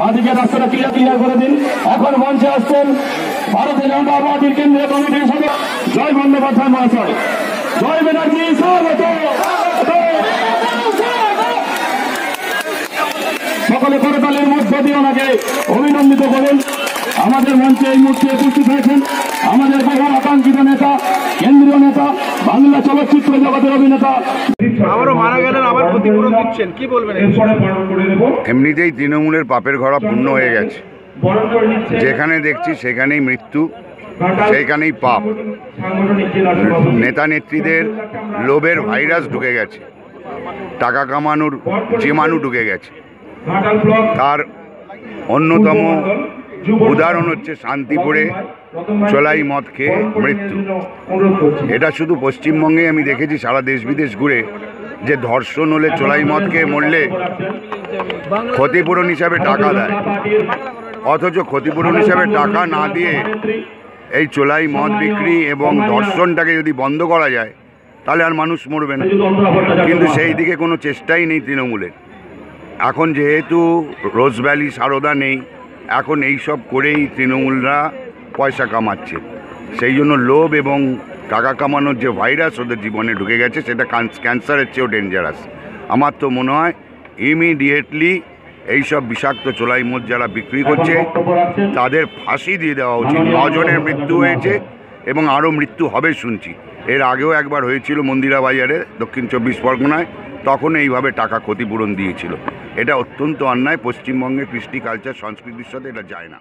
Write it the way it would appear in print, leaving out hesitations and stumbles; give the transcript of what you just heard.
বাদিকে রাস্তাটা ক্লিয়ার করে দিন। এখন মঞ্চে আসছেন ভারতীয় জনতা পার্টির কেন্দ্রীয় কমিটির সদস্য জয় বন্দ্যোপাধ্যায় মহাশয়। জয় ব্যানার্জি স্বাগত। সকলে করতালির মধ্য দিয়ে ওনাকে অভিনন্দিত করুন। আমাদের মঞ্চে এই মুহূর্তে উপস্থিত হয়েছেন আমাদের বহু আকাঙ্ক্ষিত নেতা, কেন্দ্রীয় নেতা, বাংলা চলচ্চিত্র জগতের অভিনেতা। আবারও মারা গেলেন, আবার ক্ষতিপূরণ দিচ্ছেন, কি বলবেন? এমনিতেই তৃণমূলের পাপের ঘোড়া পূর্ণ হয়ে গেছে। যেখানে দেখছি সেখানেই মৃত্যু, সেইখানেই পাপ। নেতা নেত্রীদের লোভের ভাইরাস ঢুকে গেছে, টাকা কামানোর জীবাণু ঢুকে গেছে। তার অন্যতম উদাহরণ হচ্ছে শান্তিপুরে চোলাই মদ খেয়ে মৃত্যু। এটা শুধু পশ্চিমবঙ্গে আমি দেখেছি, সারা দেশ বিদেশ ঘুরে, যে ধর্ষণ হলে চোলাই মদ খেয়ে মরলে ক্ষতিপূরণ হিসাবে টাকা দেয়, অথচ ক্ষতিপূরণ হিসাবে টাকা না দিয়ে এই চোলাই মদ বিক্রি এবং ধর্ষণটাকে যদি বন্ধ করা যায় তাহলে আর মানুষ মরবে না। কিন্তু সেই দিকে কোনো চেষ্টাই নেই তৃণমূলের। এখন যেহেতু রোজভ্যালি সারদা নেই, এখন এই সব করেই তৃণমূলরা পয়সা কামাচ্ছে। সেই জন্য লোভ এবং টাকা কামানোর যে ভাইরাস ওদের জীবনে ঢুকে গেছে, সেটা ক্যান্সারের চেয়েও ডেঞ্জারাস। আমার তো মনে হয় ইমিডিয়েটলি এইসব বিষাক্ত চোলাই মদ যারা বিক্রি করছে তাদের ফাঁসি দিয়ে দেওয়া উচিত। 9 জনের মৃত্যু হয়েছে এবং আরও মৃত্যু হবে শুনছি। এর আগেও একবার হয়েছিল মন্দিরা বাজারে, দক্ষিণ 24 পরগনায়, তখন এইভাবে টাকা ক্ষতিপূরণ দিয়েছিল। এটা অত্যন্ত অন্যায়। পশ্চিমবঙ্গের কৃষ্টি কালচার সংস্কৃতির সাথে এটা যায় না।